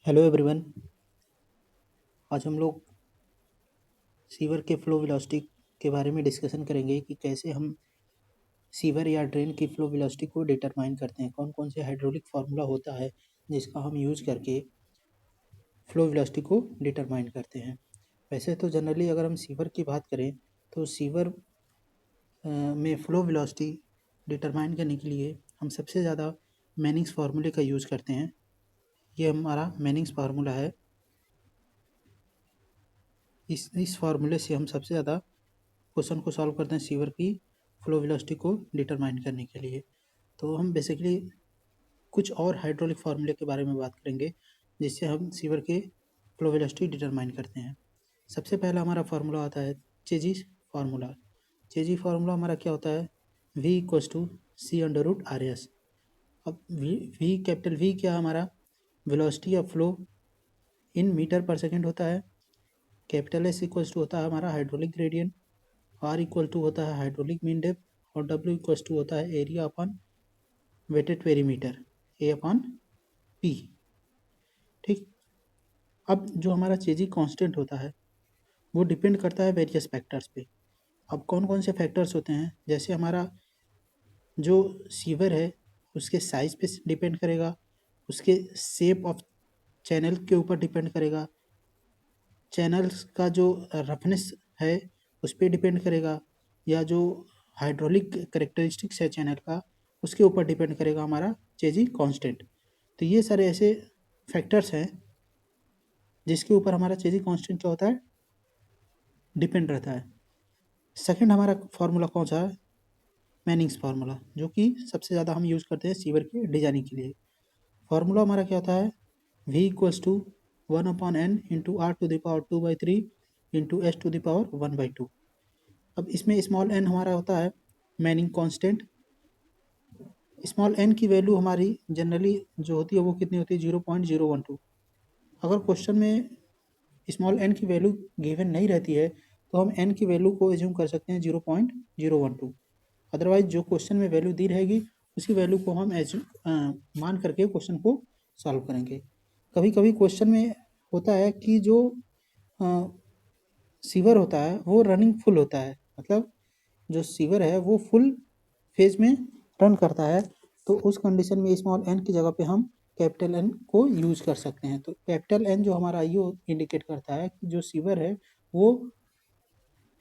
Hello everyone. आज हम लोग सीवर के फ्लो वेलोसिटी के बारे में डिस्कशन करेंगे कि कैसे हम सीवर या ड्रेन की फ्लो वेलोसिटी को डिटरमाइन करते हैं। कौन कौन से हाइड्रोलिक फार्मूला होता है जिसका हम यूज़ करके फ्लो वेलोसिटी को डिटरमाइन करते हैं। वैसे तो जनरली अगर हम सीवर की बात करें तो सीवर में फ्लो वेलोसिटी डिटरमाइन करने के लिए हम सबसे ज़्यादा मैनिंग्स फार्मूले का यूज़ करते हैं। ये हमारा मैनिंग्स फार्मूला है। इस फार्मूले से हम सबसे ज़्यादा क्वेश्चन को सॉल्व करते हैं सीवर की फ्लो वेलोसिटी को डिटरमाइन करने के लिए। तो हम बेसिकली कुछ और हाइड्रोलिक फार्मूले के बारे में बात करेंगे जिससे हम सीवर के फ्लो वेलोसिटी डिटरमाइन करते हैं। सबसे पहला हमारा फार्मूला आता है चेजी फार्मूला। चेजी फार्मूला हमारा क्या होता है? v equals to C under root R S. अब वी कैपिटल वी क्या हमारा velocity of flow in metre per second होता है। कैपिटल एस इक्वल्स टू होता है हमारा hydraulic gradient. R equal to होता है हाइड्रोलिक मीन डेप्थ और डब्ल्यू इक्वल्स टू होता है area upon wetted perimeter A upon P. ठीक। अब जो हमारा चेजी कांस्टेंट होता है वो डिपेंड करता है वेरियस फैक्टर्स पे। अब कौन कौन से फैक्टर्स होते हैं? जैसे हमारा जो सीवर है उसके साइज पे डिपेंड करेगा, उसके शेप ऑफ चैनल के ऊपर डिपेंड करेगा, चैनल्स का जो रफनेस है उस पर डिपेंड करेगा, या जो हाइड्रोलिक करेक्टरिस्टिक्स है चैनल का उसके ऊपर डिपेंड करेगा हमारा चेजी कांस्टेंट। तो ये सारे ऐसे फैक्टर्स हैं जिसके ऊपर हमारा चेजी कांस्टेंट क्या होता है, डिपेंड रहता है। सेकंड हमारा फार्मूला कौन सा है? मैनिंग्स फार्मूला, जो कि सबसे ज़्यादा हम यूज़ करते हैं सीवर के डिजाइनिंग के लिए। फार्मूला हमारा क्या होता है? v equals to 1/n into R to the power 2/3 into S to the power 1/2। अब इसमें स्मॉल n हमारा होता है मैनिंग कांस्टेंट। स्मॉल n की वैल्यू हमारी जनरली जो होती है वो कितनी होती है? 0.012। अगर क्वेश्चन में स्मॉल n की वैल्यू गिवन नहीं रहती है तो हम n की वैल्यू को एज्यूम कर सकते हैं 0.012। अदरवाइज जो क्वेश्चन में वैल्यू दी रहेगी उसी वैल्यू को हम मान करके क्वेश्चन को सॉल्व करेंगे। कभी कभी क्वेश्चन में होता है कि जो सीवर होता है वो रनिंग फुल होता है, मतलब जो सीवर है वो फुल फेज में रन करता है, तो उस कंडीशन में स्मॉल n की जगह पे हम कैपिटल N को यूज कर सकते हैं। तो कैपिटल N जो हमारा ये इंडिकेट करता है कि जो सीवर है वो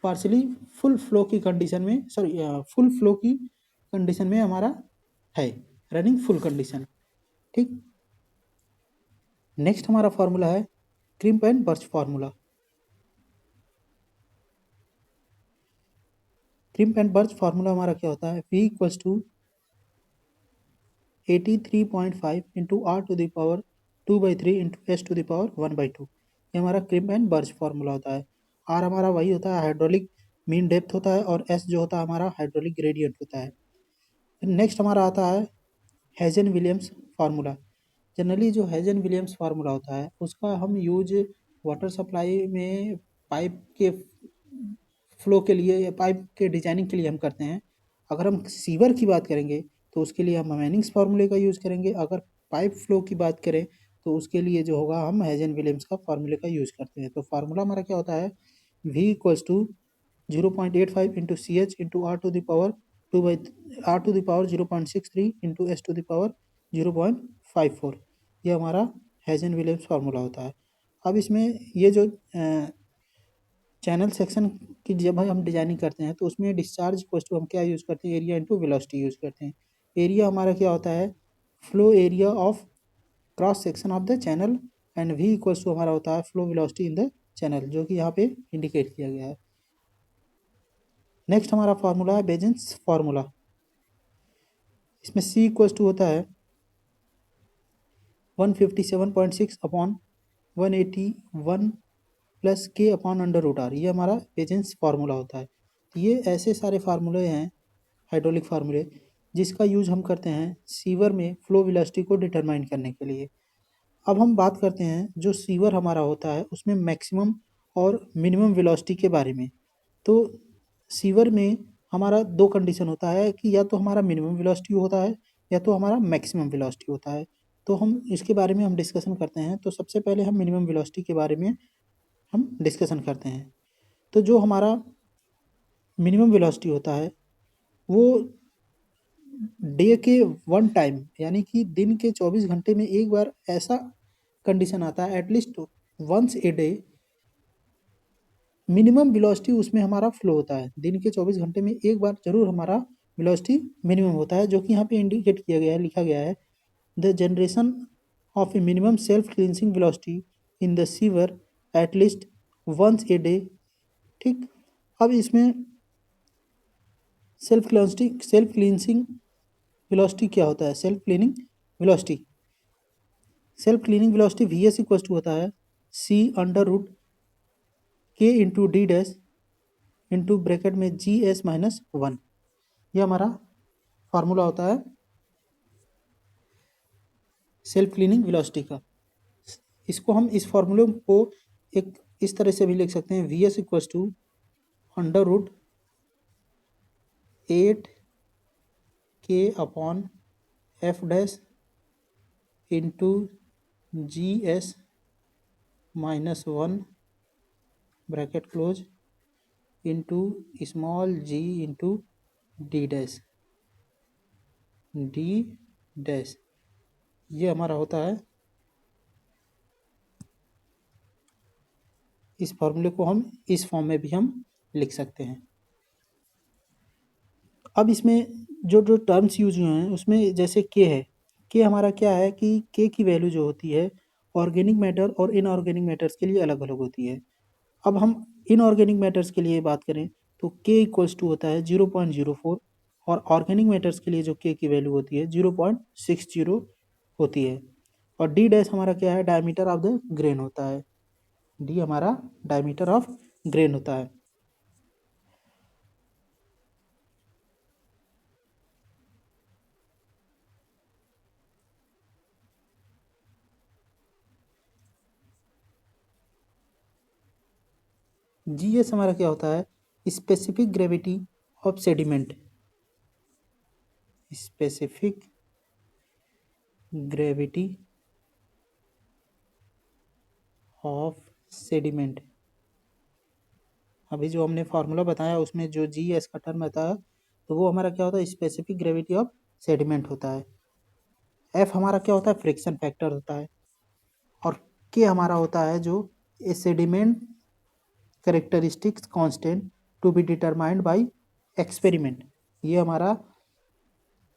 पार्शली फुल फ्लो की कंडीशन में, सॉरी फुल फ्लो की कंडीशन में हमारा है, रनिंग फुल कंडीशन। ठीक। नेक्स्ट हमारा फार्मूला है Crimp and Bruges formula. Crimp and Bruges formula हमारा क्या होता है? v equals to 83.5 into R to the power 2/3 into S to the power 1/2। ये हमारा क्रिम्प एंड बर्च फार्मूला होता है। आर हमारा वही होता है हाइड्रोलिक मीन डेप्थ होता है और एस जो होता है हमारा हाइड्रोलिक ग्रेडियंट होता है। नेक्स्ट हमारा आता है हेजन विलियम्स फार्मूला। जनरली जो हेजन विलियम्स फार्मूला होता है उसका हम यूज वाटर सप्लाई में पाइप के फ्लो के लिए या पाइप के डिजाइनिंग के लिए हम करते हैं। अगर हम सीवर की बात करेंगे तो उसके लिए हम मैनिंग्स फार्मूले का यूज़ करेंगे। अगर पाइप फ्लो की बात करें तो उसके लिए जो होगा हम हेजन विलियम्स का फार्मूले का यूज़ करते हैं। तो फार्मूला हमारा क्या होता है? v equals to 0.85 into C H into R to the power 0.63 into S to the power 0.54। ये हमारा हेजन विलियम्स फार्मूला होता है। अब इसमें ये जो चैनल सेक्शन की जब हम डिजाइनिंग करते हैं तो उसमें डिस्चार्ज इक्वल्स टू हम क्या यूज़ करते हैं? एरिया इंटू वेलोसिटी यूज़ करते हैं। एरिया हमारा क्या होता है? Flow area of cross section of the channel, and v equals to हमारा होता है flow velocity in the channel, जो कि यहाँ पे इंडिकेट किया गया है। नेक्स्ट हमारा फार्मूला है बेजेंस फार्मूला। इसमें c इक्वल्स टू होता है 157.6 अपॉन 181 प्लस के अपॉन अंडर रूट आर। ये हमारा बेजेंस फार्मूला होता है। ये ऐसे सारे फार्मूले हैं हाइड्रोलिक फार्मूले जिसका यूज हम करते हैं सीवर में फ्लो वेलोसिटी को डिटरमाइन करने के लिए। अब हम बात करते हैं जो सीवर हमारा होता है उसमें मैक्सिमम और मिनिमम वेलोसिटी के बारे में। तो सीवर में हमारा दो कंडीशन होता है कि या तो हमारा मिनिमम वेलोसिटी होता है या तो हमारा मैक्सिमम वेलोसिटी होता है। तो हम इसके बारे में हम डिस्कशन करते हैं। तो सबसे पहले हम मिनिमम वेलोसिटी के बारे में हम डिस्कशन करते हैं। तो जो हमारा मिनिमम वेलोसिटी होता है वो डे के वन टाइम यानी कि दिन के 24 घंटे में एक बार ऐसा कंडीशन आता है at least once a day minimum velocity उसमें हमारा फ्लो होता है। दिन के 24 घंटे में एक बार जरूर हमारा वेलोसिटी मिनिमम होता है, जो कि यहाँ पे इंडिकेट किया गया है, लिखा गया है the generation of a minimum self cleansing velocity in the sewer at least once a day. ठीक, अब इसमें सेल्फ क्लींसिंग वेलोसिटी क्या होता है? Self cleaning velocity V S equal to होता है C under root K into D dash into bracket में G S minus one. ये हमारा फार्मूला होता है सेल्फ क्लीनिंग वेलोसिटी का। इसको हम इस फार्मूले को एक इस तरह से भी लिख सकते हैं V S equal to under root 8 K upon F dash into G S minus one bracket close into small G into D dash. ये हमारा होता है, इस फॉर्मूले को हम इस फॉर्म में भी हम लिख सकते हैं। अब इसमें जो जो टर्म्स यूज हुए हैं उसमें जैसे के है, के हमारा क्या है कि के की वैल्यू जो होती है ऑर्गेनिक मैटर और इनऑर्गेनिक मैटर्स के लिए अलग अलग होती है। अब हम इनऑर्गेनिक मैटर्स के लिए बात करें तो के इक्वल्स टू होता है 0.04 और ऑर्गेनिक मैटर्स के लिए जो के की वैल्यू होती है 0.60 होती है। और डी डैश हमारा क्या है? डायमीटर ऑफ द ग्रेन होता है। डी हमारा डायमीटर ऑफ ग्रेन होता है। जी एस हमारा क्या होता है? Specific gravity of sediment. Specific gravity of sediment. अभी जो हमने फार्मूला बताया उसमें जो जी एस का टर्म आता है तो वो हमारा क्या होता है? स्पेसिफिक ग्रेविटी ऑफ सेडिमेंट होता है। एफ हमारा क्या होता है? फ्रिक्शन फैक्टर होता है। और के हमारा होता है जो a sediment characteristics constant to be determined by experiment. ये हमारा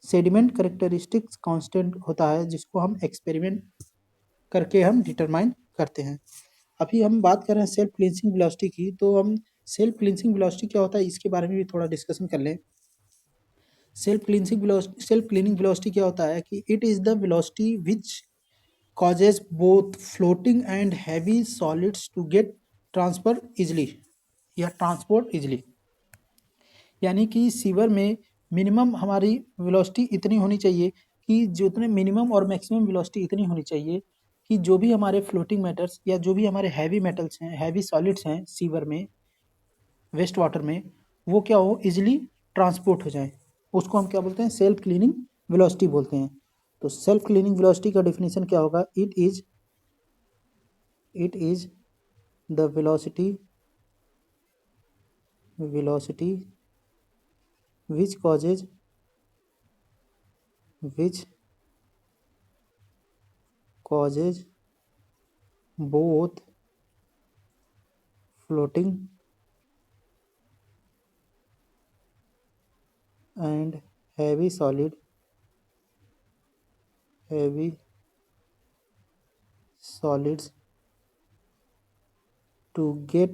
सेडिमेंट करेक्टरिस्टिक्स कांस्टेंट होता है जिसको हम एक्सपेरिमेंट करके हम डिटरमाइन करते हैं। अभी हम बात कर रहे हैं सेल्फ क्लींसिंग वेलोसिटी की, तो हम सेल्फ क्लींसिंग वेलोसिटी क्या होता है इसके बारे में भी थोड़ा डिस्कशन कर लें। सेल्फ क्लीनिंग वेलोसिटी क्या होता है कि it is the velocity which causes both floating and heavy solids to get transfer easily या ट्रांसपोर्ट इजली। यानी कि सीवर में मिनिमम हमारी वेलोसिटी इतनी होनी चाहिए कि जितने मिनिमम और मैक्सिमम वेलोसिटी इतनी होनी चाहिए कि जो भी हमारे फ्लोटिंग मैटर्स या जो भी हमारे हैवी मेटल्स हैं, हैवी सॉलिड्स हैं सीवर में, वेस्ट वाटर में, वो क्या हो? इजिली ट्रांसपोर्ट हो जाए। उसको हम क्या बोलते हैं? सेल्फ क्लीनिंग वेलोसिटी बोलते हैं। तो सेल्फ क्लीनिंग वेलोसिटी का डेफिनेशन क्या होगा? It is the velocity which causes both floating and heavy solids to get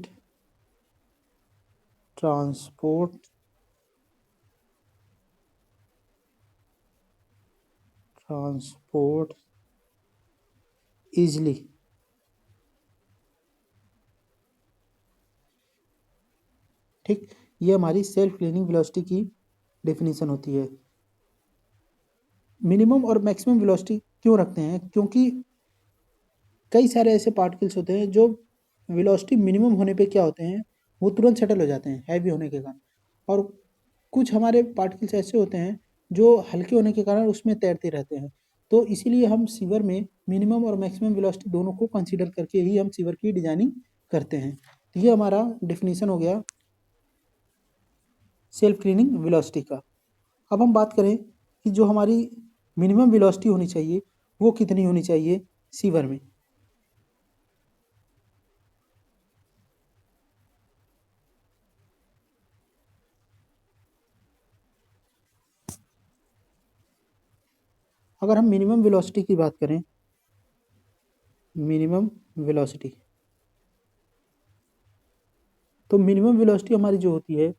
transport easily। ठीक, ये हमारी सेल्फ क्लीनिंग वेलोसिटी की डेफिनेशन होती है। मिनिमम और मैक्सिमम वेलोसिटी क्यों रखते हैं? क्योंकि कई सारे ऐसे पार्टिकल्स होते हैं जो वेलोसिटी मिनिमम होने पे क्या होते हैं, वो तुरंत सेटल हो जाते हैं हैवी होने के कारण। और कुछ हमारे पार्टिकल्स ऐसे होते हैं जो हल्के होने के कारण उसमें तैरते रहते हैं। तो इसीलिए हम सीवर में मिनिमम और मैक्सिमम वेलोसिटी दोनों को कंसीडर करके ही हम सीवर की डिजाइनिंग करते हैं। तो ये हमारा डेफिनेशन हो गया सेल्फ क्लीनिंग वेलोसिटी का। अब हम बात करें कि जो हमारी मिनिमम वेलोसिटी होनी चाहिए वो कितनी होनी चाहिए सीवर में। अगर हम मिनिमम वेलोसिटी की बात करें, मिनिमम वेलोसिटी, तो मिनिमम वेलोसिटी हमारी जो होती है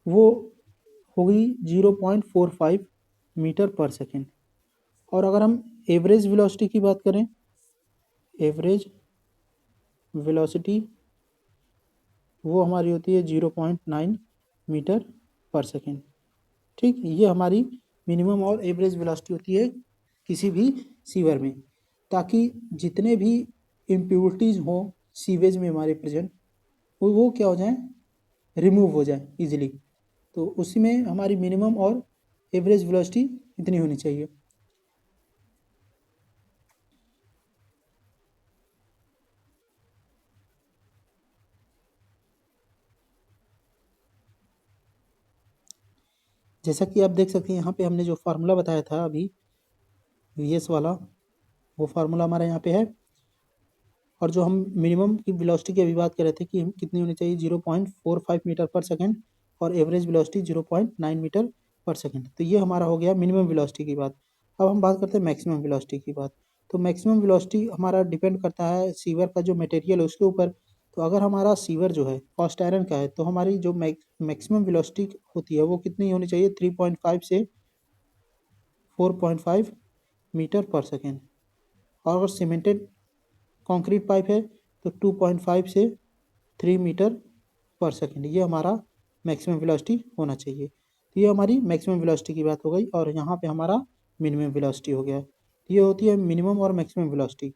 वो होगी 0.45 मीटर पर सेकेंड। और अगर हम एवरेज वेलोसिटी की बात करें, एवरेज वेलोसिटी वो हमारी होती है 0.9 मीटर पर सेकेंड। ठीक, ये हमारी मिनिमम और एवरेज वेलोसिटी होती है किसी भी सीवर में, ताकि जितने भी इम्प्योरिटीज़ हों सीवेज में हमारे प्रेजेंट वो क्या हो जाएं, रिमूव हो जाए इजीली। तो उसी में हमारी मिनिमम और एवरेज वेलोसिटी इतनी होनी चाहिए। जैसा कि आप देख सकते हैं यहाँ पे हमने जो फार्मूला बताया था अभी वीएस वाला, वो फार्मूला हमारा यहाँ पे है। और जो हम मिनिमम की वेलोसिटी की अभी बात कर रहे थे कि हम कितनी होनी चाहिए 0.45 मीटर पर सेकेंड और average velocity 0.9 metre per second. तो ये हमारा हो गया मिनिमम वेलोसिटी की बात। अब हम बात करते हैं मैक्सिमम वेलोसिटी की बात। तो मैक्सिमम वेलोसिटी हमारा डिपेंड करता है सीवर का जो मटेरियल है उसके ऊपर। तो अगर हमारा सीवर जो है कास्ट आयरन का है तो हमारी जो मैक्सिमम वेलोसिटी होती है वो कितनी होनी चाहिए 3.5 से 4.5 मीटर पर सेकेंड। और अगर सीमेंटेड कंक्रीट पाइप है तो 2.5 से 3 मीटर पर सेकेंड, ये हमारा मैक्सिमम वेलोसिटी होना चाहिए। तो ये हमारी मैक्सिमम वेलोसिटी की बात हो गई और यहाँ पे हमारा मिनिमम वेलोसिटी हो गया। ये होती है मिनिमम और मैक्सिमम वेलोसिटी।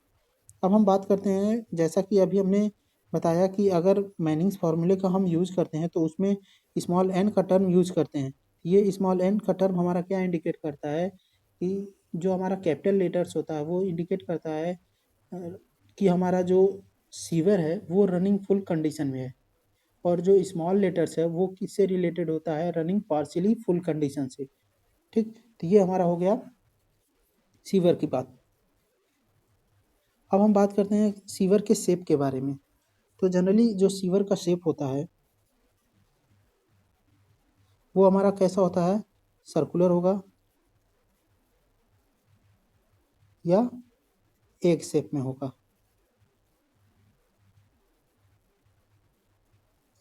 अब हम बात करते हैं, जैसा कि अभी हमने बताया कि अगर मैनिंग्स फार्मूले का हम यूज़ करते हैं तो उसमें स्मॉल एन का टर्म यूज़ करते हैं। ये स्मॉल एन का टर्म हमारा क्या इंडिकेट करता है कि जो हमारा कैपिटल लेटर्स होता है वो इंडिकेट करता है कि हमारा जो सीवर है वो रनिंग फुल कंडीशन में है। और जो स्मॉल लेटर्स है वो किससे रिलेटेड होता है, रनिंग पार्शियली फुल कंडीशन से। ठीक, तो ये हमारा हो गया सीवर की बात। अब हम बात करते हैं सीवर के शेप के बारे में। तो जनरली जो सीवर का शेप होता है वो हमारा कैसा होता है, सर्कुलर होगा या एग शेप में होगा।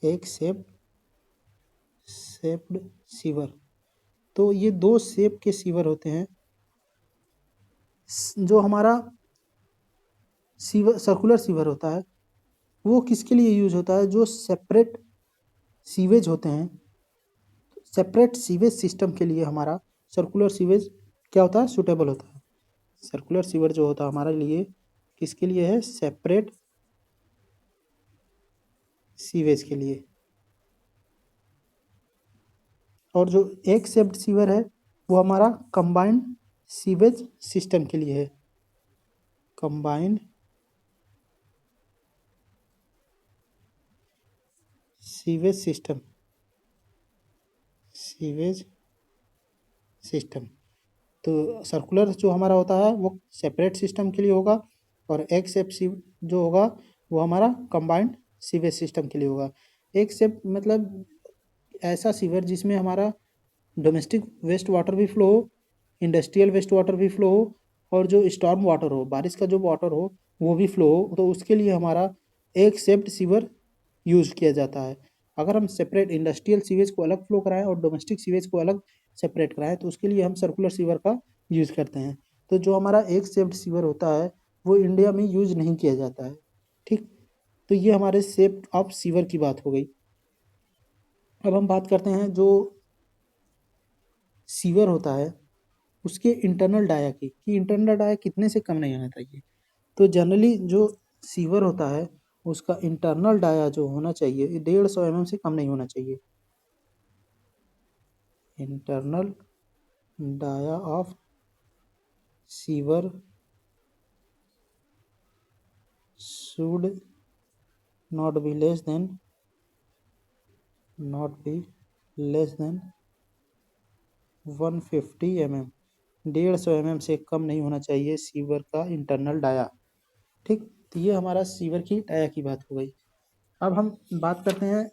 Egg shaped sewer. तो ये दो शेप के सीवर होते हैं। जो हमारा सीवर सर्कुलर सीवर होता है वो किसके लिए यूज होता है, जो सेपरेट सीवेज होते हैं, सेपरेट सीवेज सिस्टम के लिए हमारा सर्कुलर सीवेज क्या होता है, सुटेबल होता है। सर्कुलर सीवर जो होता है हमारे लिए किसके लिए है, सेपरेट सीवेज के लिए। और जो एक शेप्ड सीवर है वो हमारा कंबाइंड सीवेज सिस्टम के लिए है। Combined sewage system, sewage system. तो सर्कुलर जो हमारा होता है वो सेपरेट सिस्टम के लिए होगा और एक शेप सीव जो होगा वो हमारा कंबाइंड सीवेज सिस्टम के लिए होगा। एक शेप मतलब ऐसा सीवर जिसमें हमारा डोमेस्टिक वेस्ट वाटर भी फ्लो हो, इंडस्ट्रियल वेस्ट वाटर भी फ्लो हो और जो स्टॉर्म वाटर हो, बारिश का जो वाटर हो वो भी फ्लो हो। तो उसके लिए हमारा एक शेप्ड सीवर यूज़ किया जाता है। अगर हम सेपरेट इंडस्ट्रियल सीवेज को अलग फ्लो कराएं और डोमेस्टिक सीवेज को अलग सेपरेट कराएं तो उसके लिए हम सर्कुलर सीवर का यूज़ करते हैं। तो जो हमारा एक शेप्ड सीवर होता है वो इंडिया में यूज़ नहीं किया जाता है। ठीक, तो ये हमारे शेप ऑफ सीवर की बात हो गई। अब हम बात करते हैं जो सीवर होता है उसके इंटरनल डाया की, कि इंटरनल डाया कितने से कम नहीं होना चाहिए। तो जनरली जो सीवर होता है उसका इंटरनल डाया जो होना चाहिए 150 mm से कम नहीं होना चाहिए। Internal dia of sewer should not be less than 150 mm, 150 mm से कम नहीं होना चाहिए सीवर का इंटरनल डाया। ठीक, तो ये हमारा सीवर की डाया की बात हो गई। अब हम बात करते हैं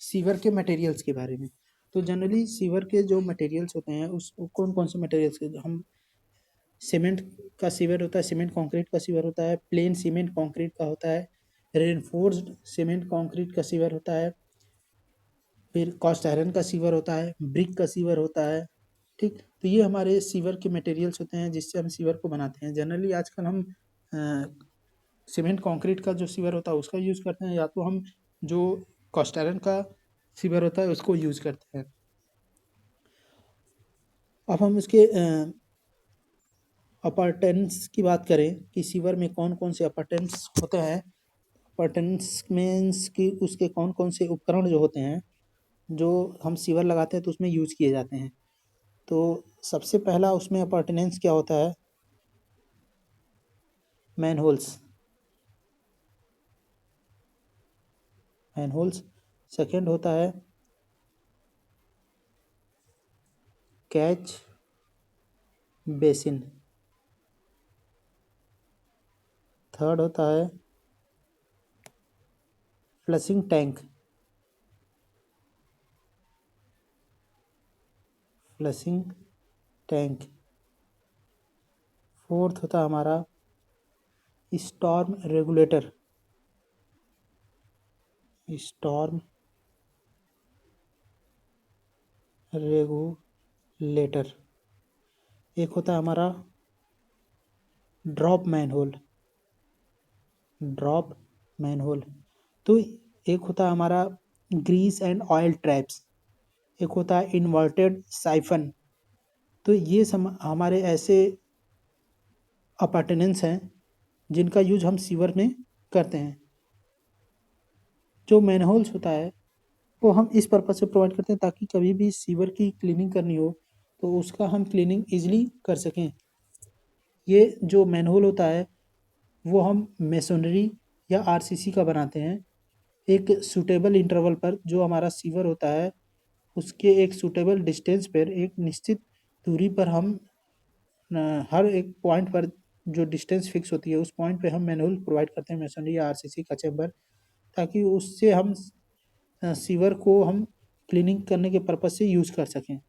सीवर के मटेरियल्स के बारे में। तो जनरली सीवर के जो मटेरियल्स होते हैं उस कौन कौन से मटेरियल्स के हम सीमेंट का सीवर होता है, सीमेंट कंक्रीट का सीवर होता है, प्लेन सीमेंट कंक्रीट का होता है, रेनफोर्स्ड सीमेंट कंक्रीट का सीवर होता है, फिर कास्ट आयरन का सीवर होता है, ब्रिक का सीवर होता है। ठीक, तो ये हमारे सीवर के मटेरियल्स होते हैं जिससे हम सीवर को बनाते हैं। जनरली आजकल हम सीमेंट कंक्रीट का जो सीवर होता है उसका यूज़ करते हैं, या तो हम जो कास्ट आयरन का सीवर होता है उसको यूज़ करते हैं। अब हम इसके अपार्टेंट्स की बात करें कि सीवर में कौन कौन से अपार्टेंट्स होते हैं। अपार्टेंट्स मीन्स कि उसके कौन कौन से उपकरण जो होते हैं जो हम सीवर लगाते हैं तो उसमें यूज़ किए जाते हैं। तो सबसे पहला उसमें अपार्टेनेंस क्या होता है, मैनहोल्स। सेकंड होता है कैच बेसिन। थर्ड होता है फ्लशिंग टैंक। फोर्थ होता है हमारा स्टॉर्म रेगुलेटर। एक होता है हमारा ड्रॉप मैनहोल। तो एक होता है हमारा ग्रीस एंड ऑयल ट्रैप्स। एक होता है इन्वर्टेड साइफन। तो ये हमारे ऐसे अपार्टेनेंस हैं जिनका यूज हम सीवर में करते हैं। जो मैनहोल्स होता है वो हम इस पर्पज से प्रोवाइड करते हैं ताकि कभी भी सीवर की क्लीनिंग करनी हो तो उसका हम क्लीनिंग इजीली कर सकें। ये जो मैनहोल होता है वो हम मेसोनरी या आरसीसी का बनाते हैं। एक सूटेबल इंटरवल पर जो हमारा सीवर होता है उसके एक सूटेबल डिस्टेंस पर एक निश्चित दूरी पर हम हर एक पॉइंट पर जो डिस्टेंस फिक्स होती है उस पॉइंट पे हम मैनुअल प्रोवाइड करते हैं मेसनरी या आरसीसी का चैम्बर, ताकि उससे हम सीवर को हम क्लीनिंग करने के पर्पज से यूज़ कर सकें।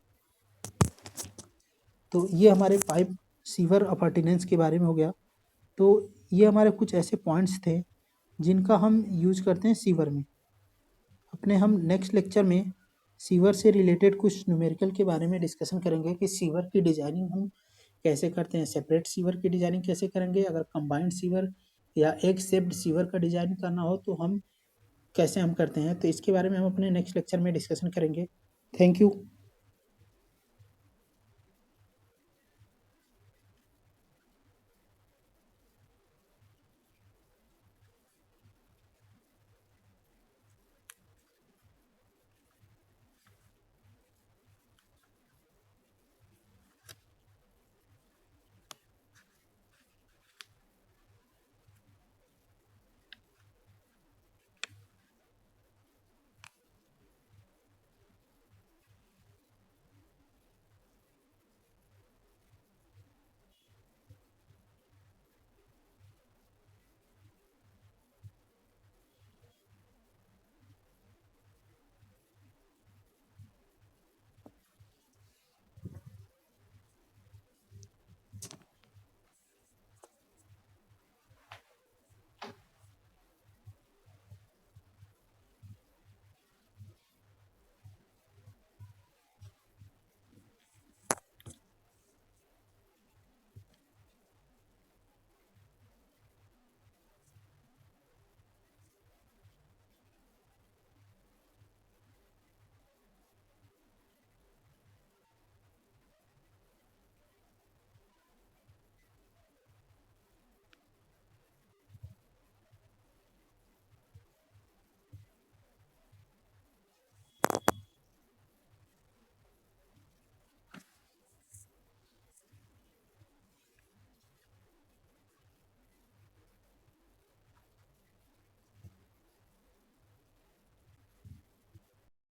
तो ये हमारे पाइप सीवर अपर्टिनेंस के बारे में हो गया। तो ये हमारे कुछ ऐसे पॉइंट्स थे जिनका हम यूज करते हैं सीवर में। अपने हम नेक्स्ट लेक्चर में सीवर से रिलेटेड कुछ न्यूमेरिकल के बारे में डिस्कशन करेंगे कि सीवर की डिजाइनिंग हम कैसे करते हैं, सेपरेट सीवर की डिजाइनिंग कैसे करेंगे, अगर कंबाइंड सीवर या एक शेप्ड सीवर का डिजाइन करना हो तो हम कैसे हम करते हैं। तो इसके बारे में हम अपने नेक्स्ट लेक्चर में डिस्कशन करेंगे। Thank you.